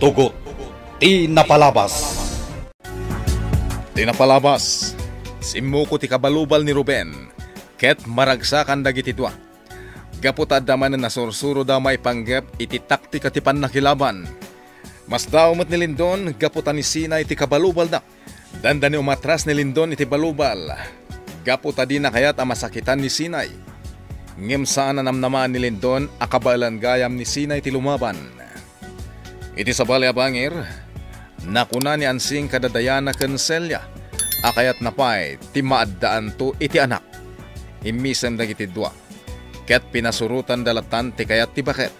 Tugot, tinapalabas. Tinapalabas, simuko ti kabalubal ni Ruben, ket maragsakan dagiti dua. Gaputad daman na nasursuro damay panggep iti taktika ti pannakilaban. Mas daumot ni Lindon, gaputan ni Sinay ti kabalubal na. Dandani umatras ni Lindon iti balubal. Gaputa di na kayat amasakitan ni Sinay. Ngem saan na namnamaan ni Lindon, akabalan gayam ni Sinay ti lumaban. Iti sabali abangir, nakuna ni Ansing kadadayana ken Celia, akayat napay ti maaddaan to iti anak. Imisem dagiti dua, ket pinasurutan dalatan ti kayat ti baket.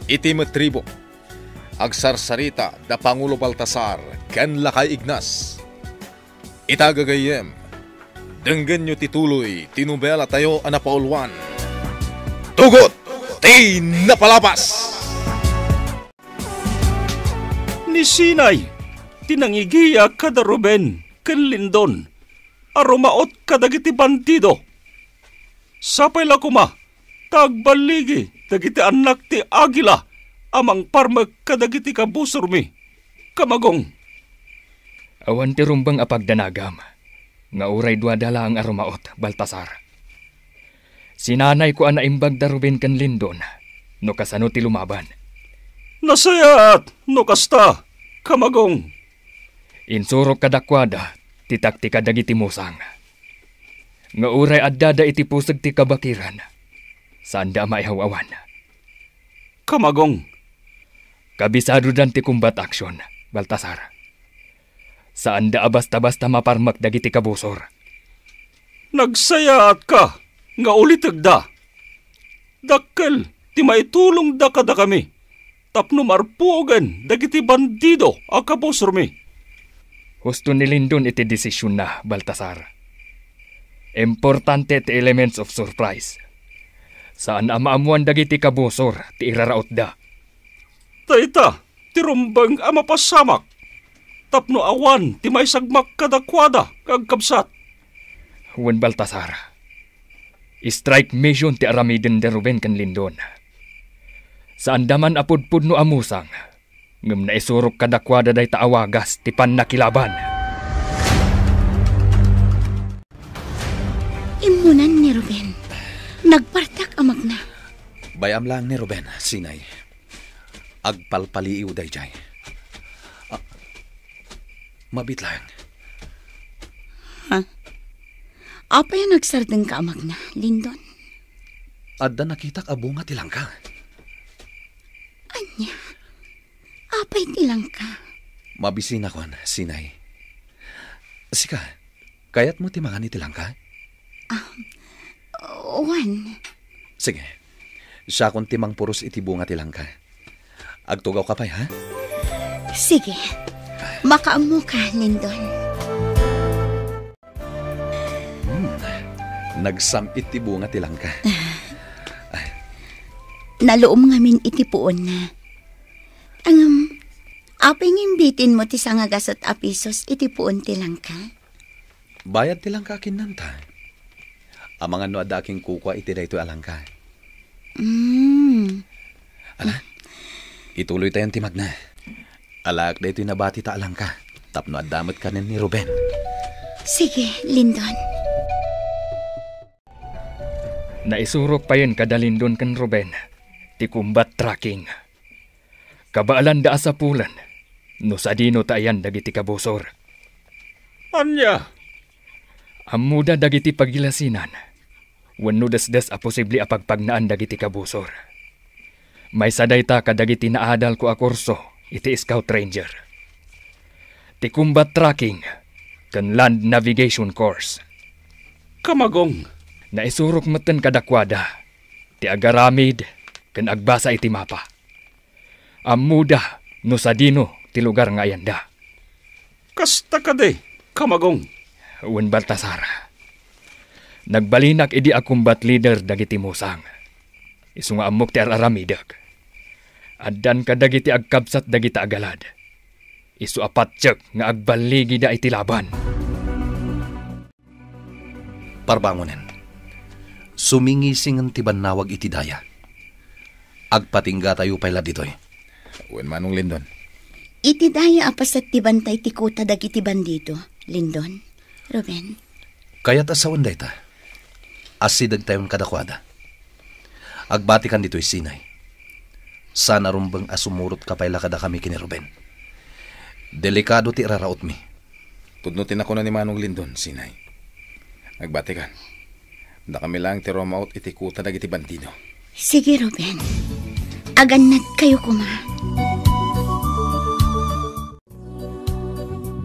Iti metribo, agsarsarita da Pangulo Baltasar ken Lakay Ignas. Itagagayem, denggen nyo tituloy tinubela tayo anapaulwan. Tugot, tinapalabas! Ni Sinay, tinangigiya kada Ruben, ken Lindon, arumaot kadagiti bandido. Sapay la kuma, tagbaligi, dagiti anak ti Agila, amang parmag kadagiti kabusurmi. Kamagong. Awan ti rumbang apagdanagam, nga uray duadala ang arumaot, Baltasar. Sinanay ko anaimbag da Ruben ken Lindon, no kasano ti lumaban. Nasayat, no kasta, kamagong. Insurok kadakwada, ti taktika dagiti musang. Nga uray addada iti pusag ti kabakiran, saan da maihawawan. Kamagong. Kabisado dan ti combat action, Baltasar. Saan da basta-basta maparmak dagiti kabusor. Nagsayat ka, nga ulitag da. Dakkel, ti maitulong da kada kami. Tapno marpuogan, dagiti bandido, ang kabusurmi. Husto ni Lindon iti desisyon na, Baltasar. Importante ti elements of surprise. Saan amaamuan dagiti kabusor, ti iraraot da. Taita, ti rumbang amapasamak. Tapno awan, ti may sagmak kadakwada, kagkabsat. Huwag Baltasar. Strike mission ti aramiden de Ruben ken Lindon. Saan daman apudpud no amusang, ngem na isurok kadakwada day taawagas ti pannakilaban. Imunan ni Ruben, nagpartak amag na. Bayam lang ni Ruben, Sinay. Agpalpaliiw day jay. Mabit lang. Apa yung nagsardeng ka amag na, Lindon? Adda nakitak abunga tilang ka. Anya, apay tilang ka. Mabisin ako, Sinay. Sika, kayat mo timangan ni tilang ka? Juan. Sige, siya kung timang puros itibunga tilang ka. Agtugaw ka pa, ha? Sige, makaamu ka, Lindon. Nagsamit ti bunga tilang ka. Naloom ngamin itipuon na. Apay ngimbitin mo ti sangagas at apisos itipuon tilang ka? Bayad tilang ka kinanta. Amangan no adaking kukwa iti dayto alang ka. Ala, ituloy tayong timag na. Alak dayto'y nabati ta alang ka. Tapno adamot ka ni Ruben. Sige, Lindon. Naisurok pa yun kada Lindon ken Ruben, ti combat tracking. Kabaalan da sa pulan, no sa dino tayan dagiti kabusor. Anya? Amuda dagiti pagilasinan, wenno desdes a posible apagpagnaan dagiti kabusor. May saday ta kadagiti naadal ko a kurso, iti Scout Ranger. Ti combat tracking, ken land navigation course. Kamagong. Naisurok meten kadakwada, ti agaramid, ken agbasa iti mapa. Amuda, no sa dino, ti lugar nga ayanda. Kasta ka de, kamagong. Uwan Baltasar. Nagbalinak idi a combat leader dagiti musang. Isu nga amok ti araramidag. Addan ka dagiti agkabsat dagiti agalad. Isu apatsyek nga agbaligi da iti laban. Parbangonen. Sumingising ang tibanawag iti daya. Agpatingga tayo pala ditoy. Uwan manong Lindon. Iti daya apasat ti bantay ti kuta dagiti bandito, Lindon, Ruben. Kaya't asawan day ta. Asidag tayon kadakwada. Agbati kan dito'y sinay. Sana rumbang asumurot kapayla kada kami kini Ruben. Delikado ti raraot mi. Tudnutin ako na ni Manong Lindon, sinay. Agbati kan. Da kami lang ti romaot iti kuta dagiti bandido. Sige, Ruben. Aganad kayo kuma.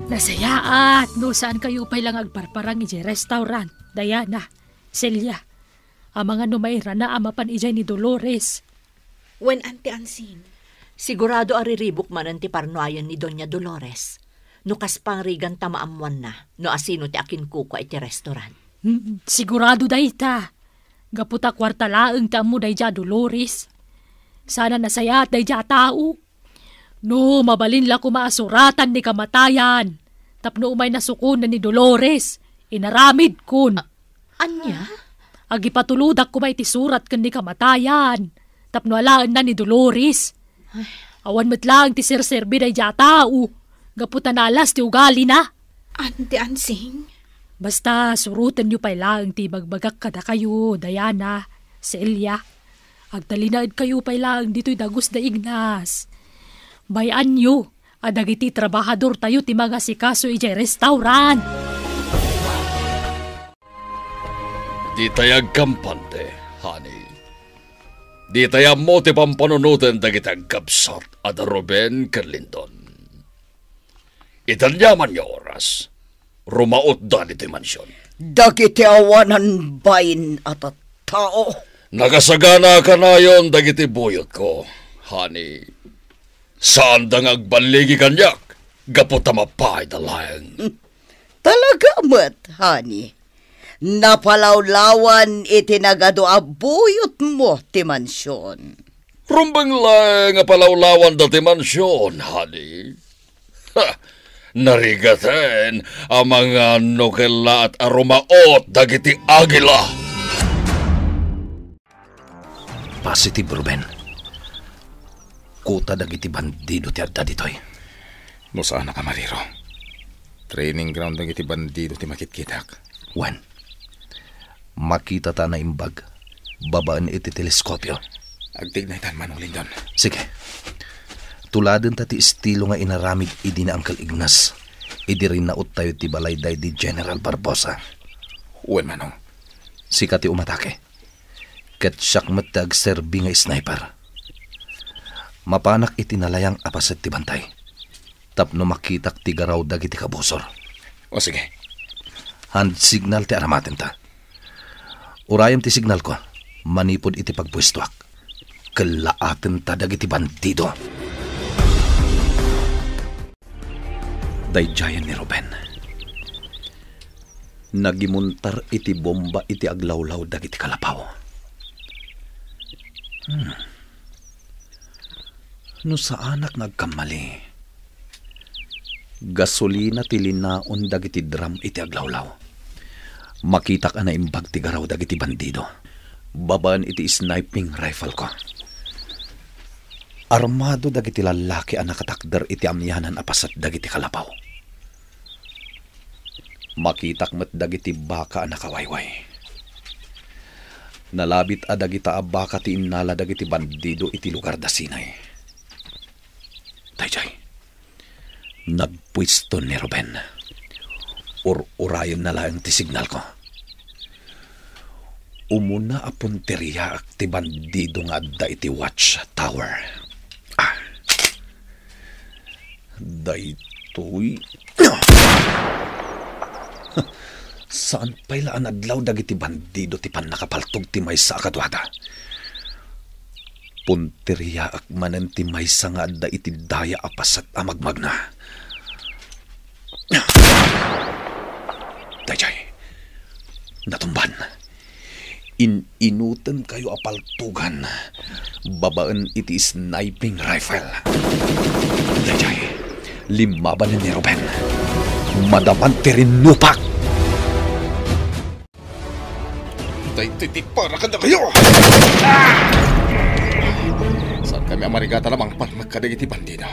Nasayaat, no saan kayo pa'y lang agparparang iji restaurant, Diana, Celia. Ang mga numayra na amapan ijay ni Dolores. When Auntie Ansing, sigurado ariribok man ang ti parnoayon ni Doña Dolores. No kaspangrigan tamaamuan na, no asino ti akin kuko iti restaurant. Sigurado dayta. Gaputa kwarta laeng tamu dayja Dolores. Sana nasayaat dayja tao. No, mabalin la kumaasuratan ni kamatayan. Tapno umay nasukunan ni Dolores. Inaramid kun. Anya? Agipatuludak kumay ti surat kan ni kamatayan. Tapno alaan na ni Dolores. Awan matlang ti sirserbi dayja tao. Gaputa nalas ti ugali na. Auntie Ansing? Basta surutan nyo pa'y lang ti bagbagak kada kayo, Diana, Celia. Agtalinaad kayo pa'y lang dito'y dagos da Ignas. Bayan nyo, adagiti trabahador tayo ti mga sikaso ijay restaurant. Di tayag kampante, honey. Di tayag mo ti pampanunutin dagitag kapsat at Ruben Kerlindon. Itanyaman niyo oras. Rumaot da dito'y mansyon. Dagiti awanan bayin at tao. Nakasagana ka na yon dagiti buyot ko, honey. Saan da ngagbaligi kanyak? Gaputa mapay dalayang. Talaga mat, honey. Napalawlawan itinagado abuyot mo ti mansyon. Rumbang lang nga palawlawan da ti mansyon, honey. Ha! Narigaten ang mga nokela at aromaot dagiti agila. Positive, Ruben. Kuta dagiti bandido ti adda ditoy. No saan na kamariro? Training ground dagiti bandido ti makitkitak. Wen, makita ta na imbag. Babaan iti teleskopyo. Agtignay tan Manong Lindon. Sige. Tuladen ta ti estilo nga inaramid idi na Uncle Ignas. Idi rin naut tayo ti balayday di General Barbosa. Uwan Manong. Sika ti umatake. Ket siyak matag serbi nga sniper. Mapanak iti nalayang apaset ti bantay. Tapno makitak ti garaw dagiti kabusor. O sige. Hand signal ti aramaten ta. Urayam ti signal ko. Manipod iti pagpwestuak. Kalaaten ta dagiti bandido. Dayjayan ni Ruben. Nagimuntar iti bomba iti aglawlaw dagiti kalapaw. No saanak nagkamali. Gasolina ti linaon dagiti drum iti aglawlaw. Makitak na imbag ti garaw dagiti bandido. Babaan iti sniping rifle ko. Armado dagiti lalaki ang nakatakder iti amyanan apasat dagiti kalapaw. Makitak met dagiti baka ang nakawayway. Nalabit a dagita a baka ti innala dagiti bandido iti lugar da Sinay. Dayjay, nagpwisto ni Ruben. Urayan na lang ti signal ko. Umuna a punteriya ak ti bandido nga adda iti watch tower. Daytoy. Saan pa'y laan adlaw dagiti bandido ti pan nakapaltog ti maysa akadwada? Punteriya ak manen ti maysa nga adda iti daya apasat amagmagna. Dayjay, natumban. Inutan kayo apaltugan. Babaan iti sniping rifle. Dayjay, limaban ni Ruben. Madaman ti rinupak. Daytoy para ka na kayo! Saan kami amarigata lamang pan magkadagiti bandido?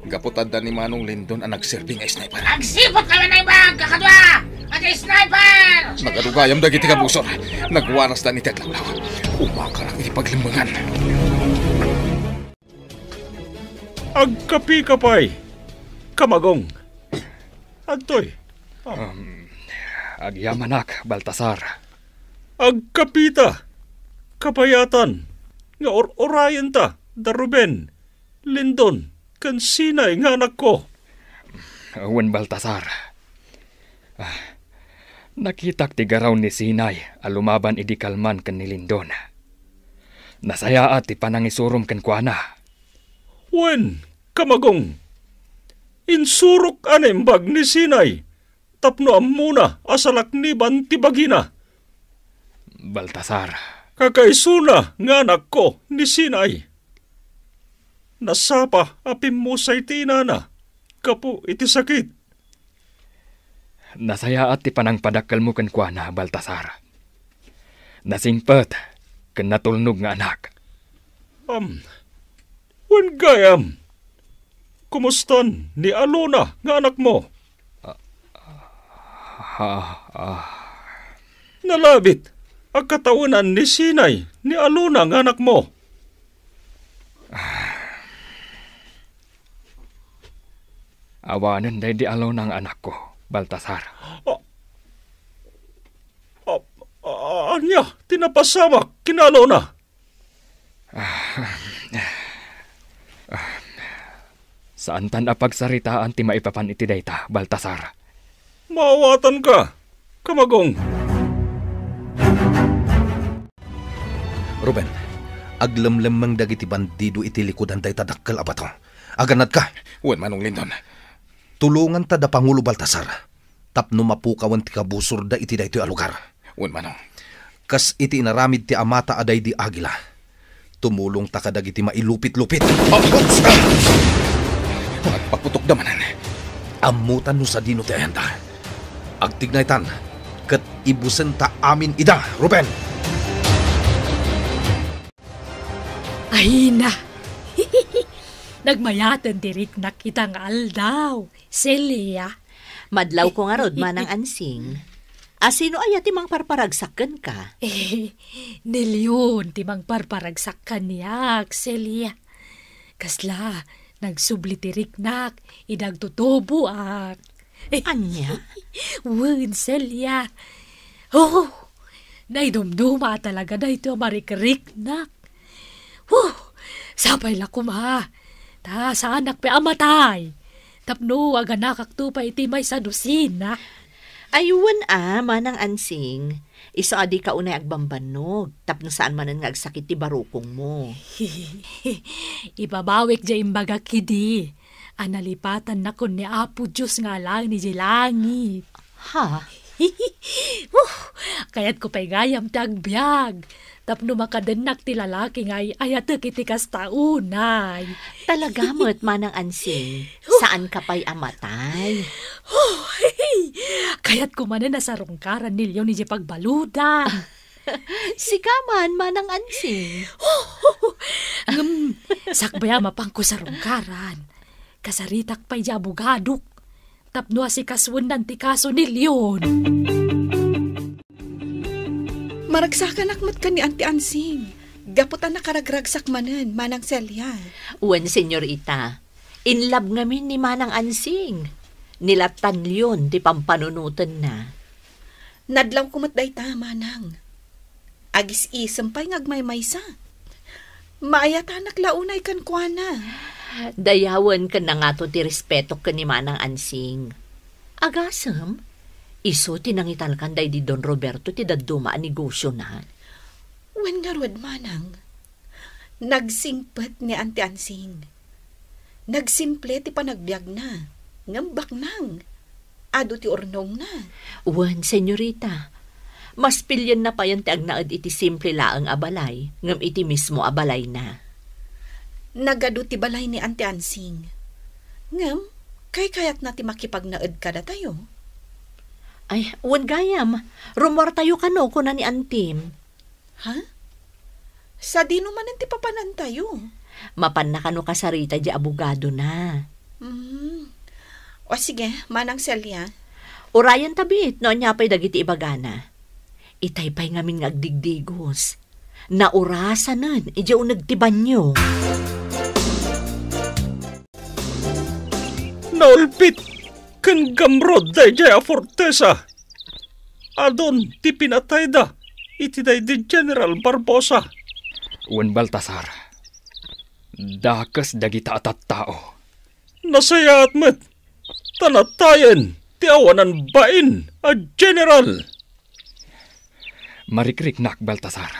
Gaputad da ni Manong Lindon ang nagsirbing nga sniper. Agsipot kami na ibang kakadwa! At sniper! Nagadugayam dagiti kabusor. Nagwaras da ni Teglawlaw. Umakarak iti paglimbangan. Agkapi kapay. Kamagong. Adtoy. Agyamanak, Baltasar. Agkapita. Kapayatan. Nga orayan ta. Da Ruben. Lindon. Kan Sinay nga anak ko. Wen Baltasar. Nakitak ti garaw ni Sinay alumaban idi kalman ken ni Lindon. Nasaya at ti panangisurom ken kuana. Wen, kamagong. Insurok anembag ni Sinay. Tapno amuna asalak ni Bantibagina. Baltasar. Kakaisuna nga anak ko ni Sinay. Nasapa apim mo sa itinana. Kapo iti sakit. Nasaya at ti panangpadakkel mo ken kuana, Baltasar. Nasingpet ken natulnog nga anak. Wen gayam. Kumustan ni Alona nga anak mo? Nalabit ang kataunan ni Sinay ni Alona nga anak mo. Awanan day di Alona ang anak ko, Baltasar. Anya, tinapasamak kina Alona. Saan tan apagsaritaan ti maipapan iti dayta, Baltasar? Maawatan ka, kamagong. Ruben, aglamlamang dagiti bandido iti likodan dayta dakkel abato. Aganad ka. Wen Manong Lindon. Tulungan ta da Pangulo Baltasar. Tapno mapukawan ti kabusor da iti daytoy a lugar. Wen Manong. Kas iti inaramid ti amata aday di Agila. Tumulong ta kadag iti mailupit-lupit. Magpaputok damanan. Amutan no sa dino ti ayanda. Agtignaytan. Kat ibusen ta amin ida, Ruben. Ay na! Nagmayatan dirik nakita nga aldaw. Celia. Madlaw ko nga rod manang ansing. Asino ay timang parparagsakan ka? Nilyon timang parparagsakan niya, Celia. Kasla, nagsubli tirik nak, idagtutubo ak. Anya? Wen, Celia. Oh, naidumduma talaga na ito marikerik nak. Sapay la kuma. Ta sa anak pa amatay. Tapno aga nakaktupa iti may sadusina. Ayun manang ansing. Iso adi ka unay agbambanog. Tapno saan manan nga agsakit ti barukong mo. Ibabawik dya imbaga kidi. Analipatan na kun ni Apo Diyos nga lang ni Jilangit. Ha? Kaya't ko pa'y gayam ti agbyag. Tapno makadenak ti lalaki nga ayatek iti kastaunay. Talaga mo't manang ansing. Saan ka pa'y amatay? Kaya't kumanan na sa rungkaran nilyo ni Jay pagbaludan. Sikaman manang ansing. Sakbaya mapangko sa rungkaran. Kasaritak pa'y di abogadok. Tapno asikaswan ng ti kaso nilyon. Maragsakan akmat ka ni Auntie Ansing. Gaputan na karagragsak manen, Manang Celia. Wen, senyorita. In love ngamin ni Manang Ansing. Nilatan yun, di pampanunutan na. Nadlaw kumat day ta, Manang. Agis isem pa'y ngagmaymaysa. Maayatanak launay kan kuana. Dayawan ka na nga to ti respeto ka ni Manang Ansing. Agasam? Iso tinangitan kan day di Don Roberto ti daduma a negosyo na. Wen nga rod, Manang. Nagsingpet ni Auntie Ansing. Nagsimple ti panagbiag na. Ngambak nang. Ado ti ornong na. Wen, senyorita. Mas pilyan na pa yan ti agnaad iti simple laang abalay. Ngam iti mismo abalay na. Nagado ti balay ni Auntie Ansing. Ngam, kayat na ti makipagnaad ka na tayo. Ay, wen gayam. Rumor tayo kano ko na ni Antim. Ha? Sa di naman ti papanan tayo. Mapan na kano kasarita di abogado na. O sige, Manang Celia. Urayan tabit, no niya pa'y dagiti ibagana. Itay pa'y ngamin ngagdigdigos. Naurasan nun, idyo nagtiban nyo. Naulpit, kan gamrod day jaya Fortesa. Adon, ti pinatay da, iti day di General Barbosa. Wan Baltasar, dakas dagita atat tao. Nasaya at met, tanatayan, ti awanan bain, a General. Marikrik Baltasar.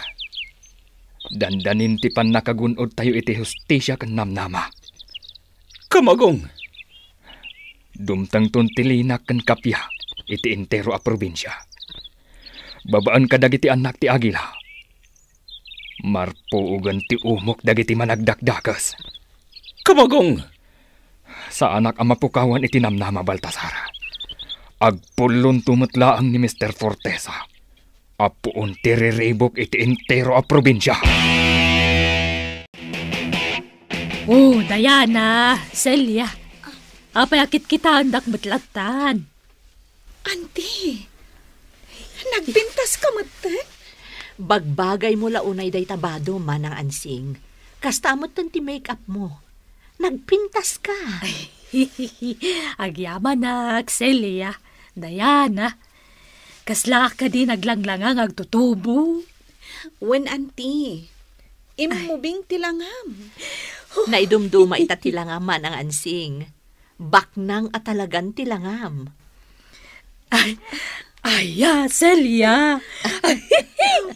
Dandanin ti pan nakagunod tayo iti hustisya kan namnama. Kamagong. Dumtang tuntilinak kan kapya iti entero a probinsya. Babaan ka dagiti anak ti Agila. Marpuugan ti umok dagiti managdakdakas. Kamagong. Sa anak ang mapukawan iti namnama Baltasar. Agpulon tumatlaang ni Mr. Fortesa. Apuon tiriribok iti entero a probinsya. Oh, Diana, Celia. Apay akit kita andak matlatan. Auntie, nagpintas ka matan? Bagbagay mo launay day tabado, Manang Ansing. Kastamot tan ti make-up mo. Nagpintas ka. Agyaman na, Celia, Diana. Kasla ka din naglanglangang agtutubo. Wen, auntie, imubing tilangam. Naidumduma ita tilangam, Manang Ansing. Baknang at talagan tilangam. Ay, Celia.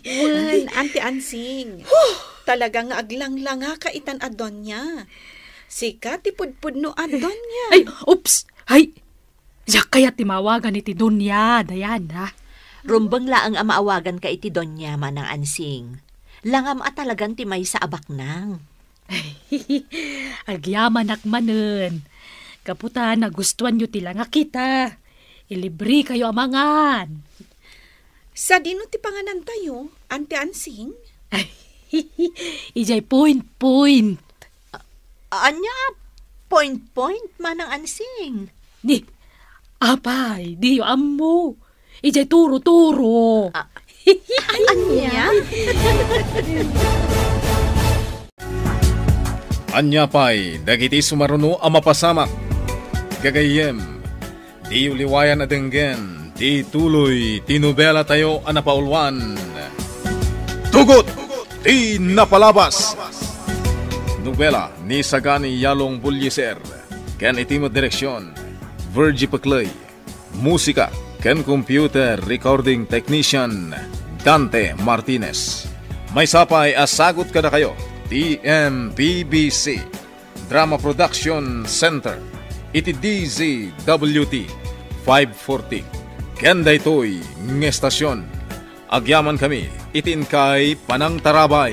Wen, Auntie Ansing. Talagang aglanglanga ka itan adon niya. Sika tipudpud no adon niya. Ay, oops. Ay, siya kaya timawagan iti Donya, Diana. Rumbang laang amaawagan ka iti Donya, Manang Ansing. Langam at talagang timay sa abaknang. Agyaman akmanen. Kaputa, nagustuhan nyo tilanga kita. Ilibri kayo amangan. Sa dino ti panganan tayo, Auntie Ansing? Ijay point. Anya, point, Manang Ansing. Ni, apay, diyo ammo. Ijay turo. Anya? Anya pa'y dagiti sumaruno ang mapasamak. Gagayem, di uliwayan na denggen, di tuloy, tinubela tayo ang napaulwan. Tugot, di napalabas. Nobela ni Sagani Yalong Bulyeser, ken itimo direksyon, Virgie Paclay. Musika, ken computer recording technician, Dante Martinez. May sapay asagot kada kayo, TMPBC, Drama Production Center, iti DZWT 540. Kenda ito'y ng estasyon. Agyaman kami, itin kay Panang Tarabay.